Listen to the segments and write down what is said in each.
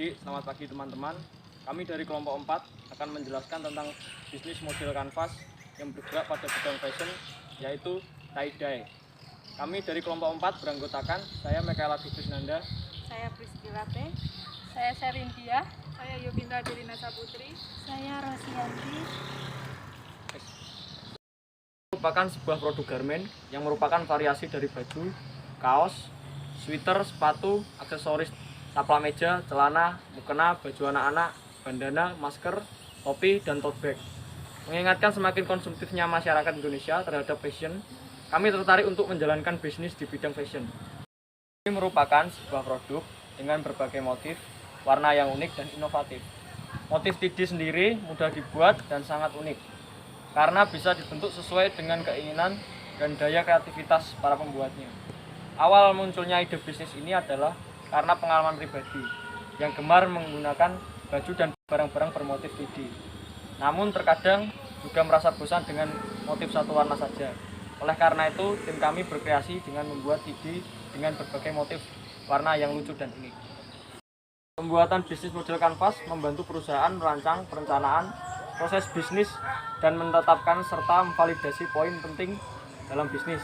adik-adik, selamat pagi teman-teman. Kami dari kelompok 4 akan menjelaskan tentang bisnis model kanvas yang bergerak pada bidang fashion, yaitu tie-dye. Kami dari kelompok 4 beranggotakan, saya Mekaela Krisnanda, saya Priscila T, saya Serindia, saya Yobinda Dirina Saputri, saya Rosianti. merupakan sebuah produk garment yang merupakan variasi dari baju, kaos, sweater, sepatu, aksesoris, taplak meja, celana, mukena, baju anak-anak, bandana, masker, topi, dan tote bag. Mengingatkan semakin konsumtifnya masyarakat Indonesia terhadap fashion, kami tertarik untuk menjalankan bisnis di bidang fashion. Ini merupakan sebuah produk dengan berbagai motif, warna yang unik dan inovatif. Motif TD sendiri mudah dibuat dan sangat unik, karena bisa dibentuk sesuai dengan keinginan dan daya kreativitas para pembuatnya. Awal munculnya ide bisnis ini adalah karena pengalaman pribadi yang gemar menggunakan baju dan barang-barang bermotif TD. Namun terkadang juga merasa bosan dengan motif satu warna saja. Oleh karena itu, tim kami berkreasi dengan membuat TD dengan berbagai motif warna yang lucu dan unik. Pembuatan bisnis model kanvas membantu perusahaan merancang perencanaan, proses bisnis, dan menetapkan serta memvalidasi poin penting dalam bisnis,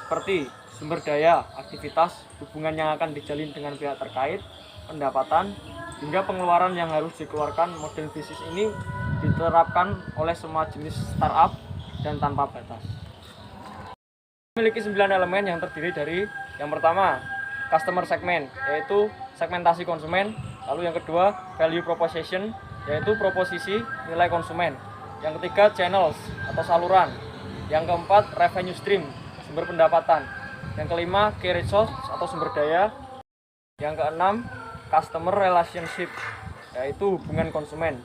seperti sumber daya, aktivitas, hubungan yang akan dijalin dengan pihak terkait, pendapatan, hingga pengeluaran yang harus dikeluarkan. Model bisnis ini diterapkan oleh semua jenis startup dan tanpa batas. Memiliki 9 elemen yang terdiri dari yang pertama, customer segment, yaitu segmentasi konsumen. Lalu yang kedua, value proposition, yaitu proposisi nilai konsumen. Yang ketiga, channels atau saluran. Yang keempat, revenue stream, sumber pendapatan. Yang kelima, key resource atau sumber daya. Yang keenam, customer relationship, yaitu hubungan konsumen.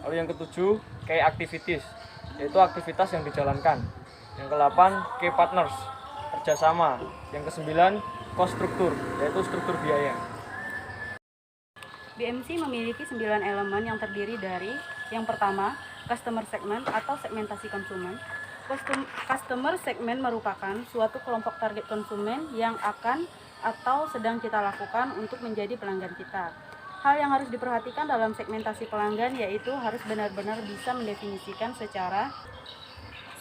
Lalu yang ketujuh, key activities, yaitu aktivitas yang dijalankan. Yang kedelapan, key partners, kerjasama. Yang kesembilan, cost structure, yaitu struktur biaya. BMC memiliki 9 elemen yang terdiri dari yang pertama, customer segment atau segmentasi konsumen. Customer segment merupakan suatu kelompok target konsumen yang akan atau sedang kita lakukan untuk menjadi pelanggan kita. Hal yang harus diperhatikan dalam segmentasi pelanggan yaitu harus benar-benar bisa mendefinisikan secara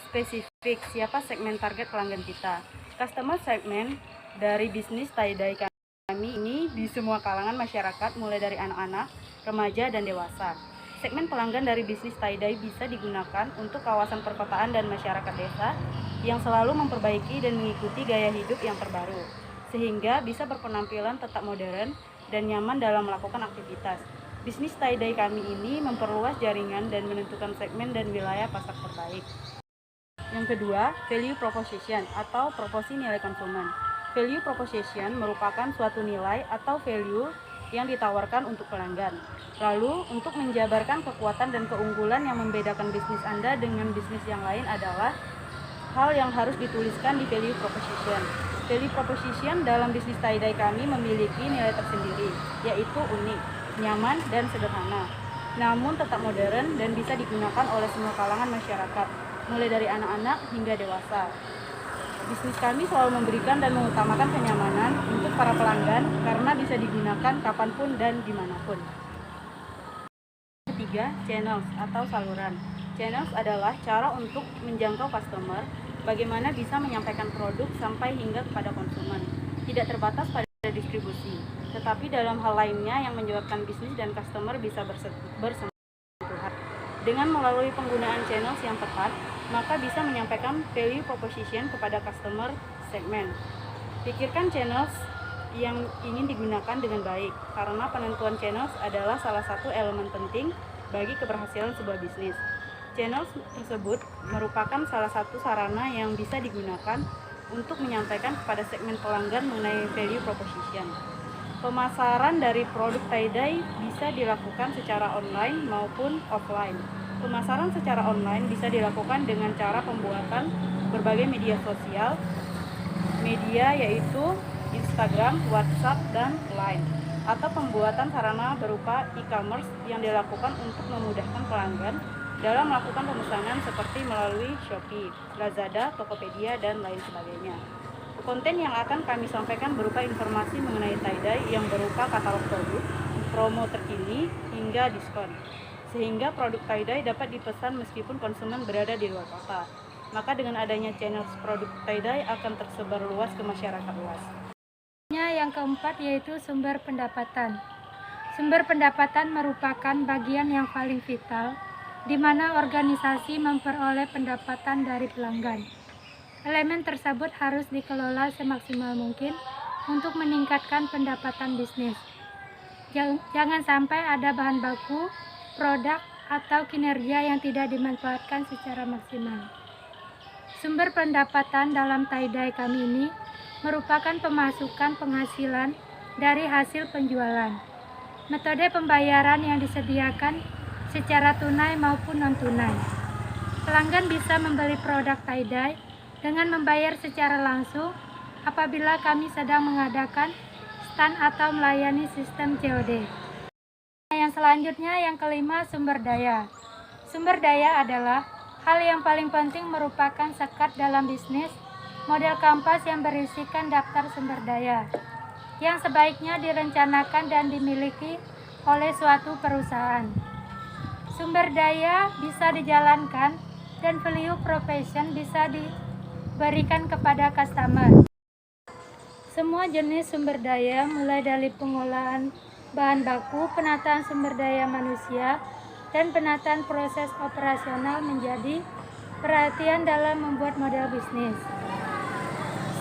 spesifik siapa segmen target pelanggan kita. Customer segment dari bisnis tie-dye kami ini di semua kalangan masyarakat, mulai dari anak-anak, remaja, dan dewasa. Segmen pelanggan dari bisnis tie-dye bisa digunakan untuk kawasan perkotaan dan masyarakat desa yang selalu memperbaiki dan mengikuti gaya hidup yang terbaru, sehingga bisa berpenampilan tetap modern dan nyaman dalam melakukan aktivitas. Bisnis tie-dye kami ini memperluas jaringan dan menentukan segmen dan wilayah pasar terbaik. Yang kedua, value proposition atau proposi nilai konsumen. Value proposition merupakan suatu nilai atau value yang ditawarkan untuk pelanggan. Lalu, untuk menjabarkan kekuatan dan keunggulan yang membedakan bisnis Anda dengan bisnis yang lain adalah hal yang harus dituliskan di value proposition. Value proposition dalam bisnis tie-dye kami memiliki nilai tersendiri, yaitu unik, nyaman, dan sederhana, namun tetap modern dan bisa digunakan oleh semua kalangan masyarakat, mulai dari anak-anak hingga dewasa. Bisnis kami selalu memberikan dan mengutamakan kenyamanan untuk para pelanggan karena bisa digunakan kapanpun dan dimanapun. Ketiga, channels atau saluran. Channels adalah cara untuk menjangkau customer, bagaimana bisa menyampaikan produk sampai hingga kepada konsumen. Tidak terbatas pada distribusi, tetapi dalam hal lainnya yang menyebabkan bisnis dan customer bisa bersentuhan. Dengan melalui penggunaan channels yang tepat, maka bisa menyampaikan value proposition kepada customer segment. Pikirkan channels yang ingin digunakan dengan baik, karena penentuan channels adalah salah satu elemen penting bagi keberhasilan sebuah bisnis. Channels tersebut merupakan salah satu sarana yang bisa digunakan untuk menyampaikan kepada segmen pelanggan mengenai value proposition. Pemasaran dari produk tie-dye bisa dilakukan secara online maupun offline. Pemasaran secara online bisa dilakukan dengan cara pembuatan berbagai media sosial, media yaitu Instagram, WhatsApp, dan Line, atau pembuatan sarana berupa e-commerce yang dilakukan untuk memudahkan pelanggan dalam melakukan pemesanan seperti melalui Shopee, Lazada, Tokopedia, dan lain sebagainya. Konten yang akan kami sampaikan berupa informasi mengenai tie-dye yang berupa katalog produk, promo terkini hingga diskon, sehingga produk tie-dye dapat dipesan meskipun konsumen berada di luar kota. Maka dengan adanya channel produk tie-dye akan tersebar luas ke masyarakat luas. Yang keempat yaitu sumber pendapatan. Sumber pendapatan merupakan bagian yang paling vital di mana organisasi memperoleh pendapatan dari pelanggan. Elemen tersebut harus dikelola semaksimal mungkin untuk meningkatkan pendapatan bisnis. Jangan sampai ada bahan baku, produk, atau kinerja yang tidak dimanfaatkan secara maksimal. Sumber pendapatan dalam tie-dye kami ini merupakan pemasukan penghasilan dari hasil penjualan. Metode pembayaran yang disediakan secara tunai maupun non-tunai. Pelanggan bisa membeli produk tie-dye dengan membayar secara langsung apabila kami sedang mengadakan stand atau melayani sistem COD. Yang selanjutnya, yang kelima, sumber daya. Sumber daya adalah hal yang paling penting, merupakan sekat dalam bisnis. Model kampas yang berisikan daftar sumber daya yang sebaiknya direncanakan dan dimiliki oleh suatu perusahaan. Sumber daya bisa dijalankan dan value proposition bisa diberikan kepada customer. Semua jenis sumber daya, mulai dari pengolahan bahan baku, penataan sumber daya manusia, dan penataan proses operasional menjadi perhatian dalam membuat model bisnis.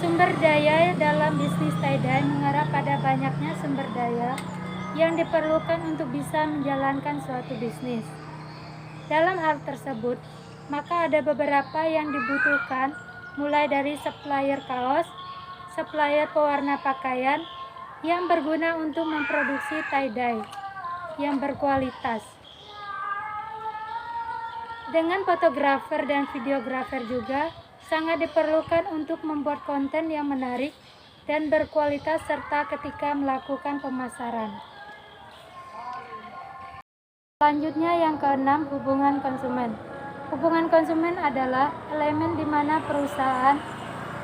Sumber daya dalam bisnis tie-dye mengarah pada banyaknya sumber daya yang diperlukan untuk bisa menjalankan suatu bisnis. Dalam hal tersebut, maka ada beberapa yang dibutuhkan, mulai dari supplier kaos, supplier pewarna pakaian yang berguna untuk memproduksi tie-dye yang berkualitas. Dengan fotografer dan videografer juga sangat diperlukan untuk membuat konten yang menarik dan berkualitas serta ketika melakukan pemasaran. Selanjutnya yang keenam, hubungan konsumen. Hubungan konsumen adalah elemen di mana perusahaan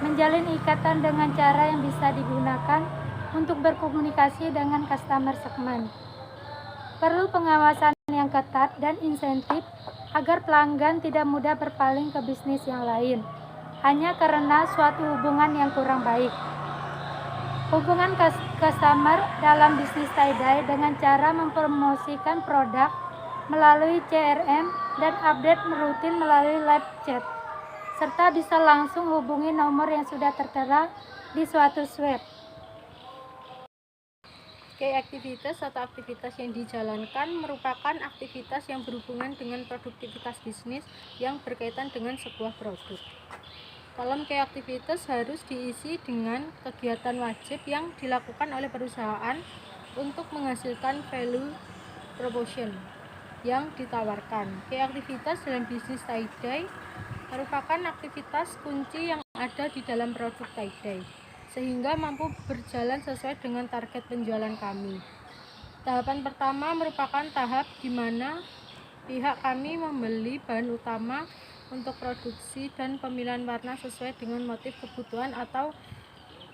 menjalin ikatan dengan cara yang bisa digunakan untuk berkomunikasi dengan customer segmen. Perlu pengawasan yang ketat dan insentif agar pelanggan tidak mudah berpaling ke bisnis yang lain hanya karena suatu hubungan yang kurang baik. Hubungan customer dalam bisnis tie-dye dengan cara mempromosikan produk melalui CRM dan update rutin melalui live chat, serta bisa langsung hubungi nomor yang sudah tertera di suatu web. Aktivitas atau aktivitas yang dijalankan merupakan aktivitas yang berhubungan dengan produktivitas bisnis yang berkaitan dengan sebuah produk. Dalam aktivitas harus diisi dengan kegiatan wajib yang dilakukan oleh perusahaan untuk menghasilkan value proposition yang ditawarkan. Aktivitas dalam bisnis tie-dye merupakan aktivitas kunci yang ada di dalam produk tie-dye, sehingga mampu berjalan sesuai dengan target penjualan kami. Tahapan pertama merupakan tahap di mana pihak kami membeli bahan utama untuk produksi dan pemilihan warna sesuai dengan motif kebutuhan, atau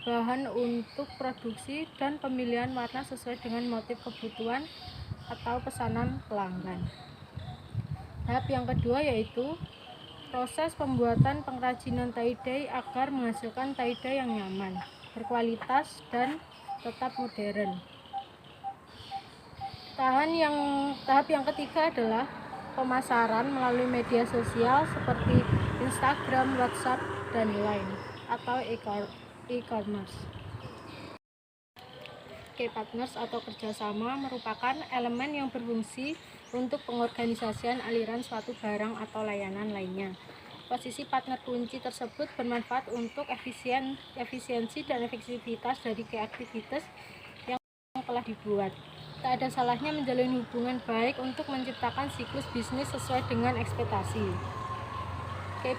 bahan untuk produksi dan pemilihan warna sesuai dengan motif kebutuhan atau pesanan pelanggan. Tahap yang kedua yaitu proses pembuatan pengrajinan tie-dye agar menghasilkan tie-dye yang nyaman, berkualitas, dan tetap modern. Tahap yang ketiga adalah pemasaran melalui media sosial seperti Instagram, WhatsApp, dan lain atau e-commerce. Partners atau kerjasama merupakan elemen yang berfungsi untuk pengorganisasian aliran suatu barang atau layanan lainnya. Posisi partner kunci tersebut bermanfaat untuk efisiensi dan efektivitas dari aktivitas yang telah dibuat. Tak ada salahnya menjalin hubungan baik untuk menciptakan siklus bisnis sesuai dengan ekspektasi.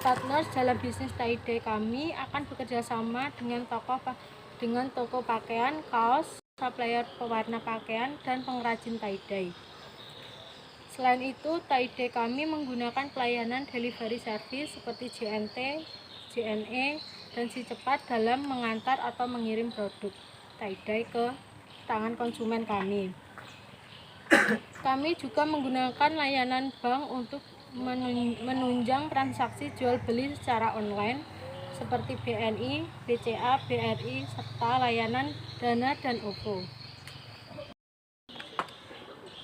Partners dalam bisnis tie-dye kami akan bekerja sama dengan toko pakaian, kaos, supplier pewarna pakaian, dan pengrajin tie-dye. Selain itu, tie-dye kami menggunakan pelayanan delivery service seperti JNT, JNE, dan Si Cepat dalam mengantar atau mengirim produk tie-dye ke tangan konsumen kami. Kami juga menggunakan layanan bank untuk menunjang transaksi jual beli secara online seperti BNI, BCA, BRI, serta layanan Dana dan OVO.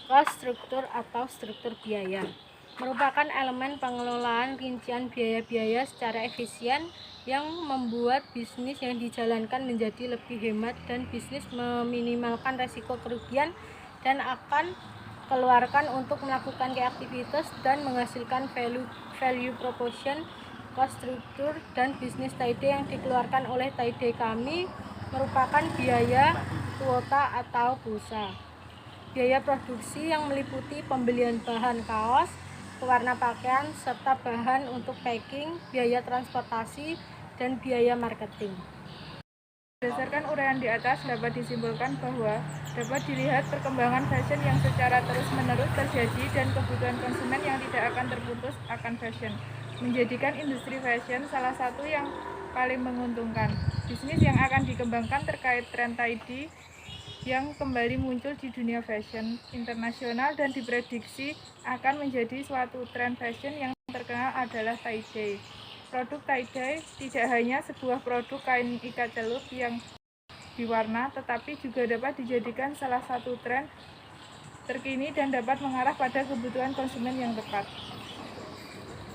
Cost struktur atau struktur biaya merupakan elemen pengelolaan rincian biaya-biaya secara efisien yang membuat bisnis yang dijalankan menjadi lebih hemat dan bisnis meminimalkan resiko kerugian dan akan keluarkan untuk melakukan aktivitas dan menghasilkan value proposition. Cost struktur dan bisnis Taide yang dikeluarkan oleh Taide kami merupakan biaya kuota atau pulsa, biaya produksi yang meliputi pembelian bahan kaos, pewarna pakaian, serta bahan untuk packing, biaya transportasi, dan biaya marketing. Berdasarkan uraian di atas dapat disimpulkan bahwa dapat dilihat perkembangan fashion yang secara terus-menerus terjadi dan kebutuhan konsumen yang tidak akan terputus akan fashion, menjadikan industri fashion salah satu yang paling menguntungkan. Bisnis yang akan dikembangkan terkait tren Taide yang kembali muncul di dunia fashion internasional dan diprediksi akan menjadi suatu tren fashion yang terkenal adalah Taide. Produk Taide tidak hanya sebuah produk kain ikat celup yang diwarna, tetapi juga dapat dijadikan salah satu tren terkini dan dapat mengarah pada kebutuhan konsumen yang tepat.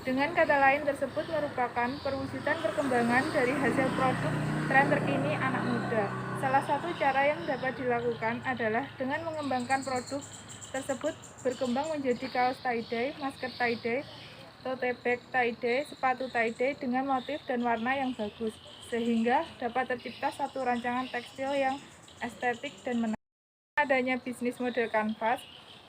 Dengan kata lain, tersebut merupakan perwujudan perkembangan dari hasil produk tren terkini anak muda. Salah satu cara yang dapat dilakukan adalah dengan mengembangkan produk tersebut berkembang menjadi kaos Taide, masker Taide, tote bag Taide, sepatu Taide dengan motif dan warna yang bagus, sehingga dapat tercipta satu rancangan tekstil yang estetik dan menarik. Adanya bisnis model kanvas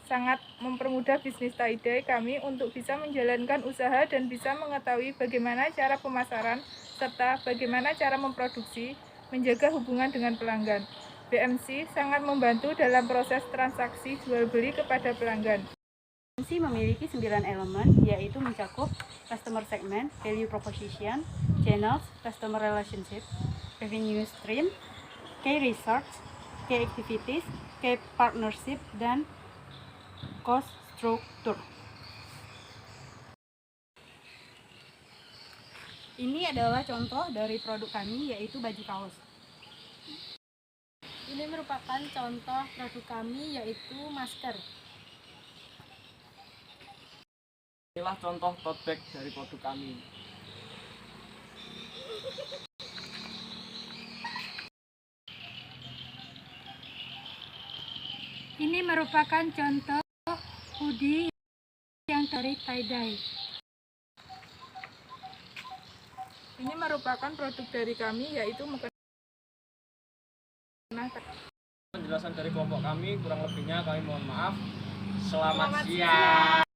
sangat mempermudah bisnis Taide kami untuk bisa menjalankan usaha dan bisa mengetahui bagaimana cara pemasaran serta bagaimana cara memproduksi, menjaga hubungan dengan pelanggan. BMC sangat membantu dalam proses transaksi jual beli kepada pelanggan. BMC memiliki 9 elemen, yaitu mencakup customer segment, value proposition, channels, customer relationship, revenue stream, key research, key activities, key partnership, dan cost structure. Ini adalah contoh dari produk kami, yaitu baju kaos. Ini merupakan contoh produk kami, yaitu masker. Inilah contoh tote bag dari produk kami. Ini merupakan contoh hoodie yang dari tie-dye. Ini merupakan produk dari kami, yaitu mukena. Penjelasan dari kelompok kami, kurang lebihnya kami mohon maaf. Selamat siang.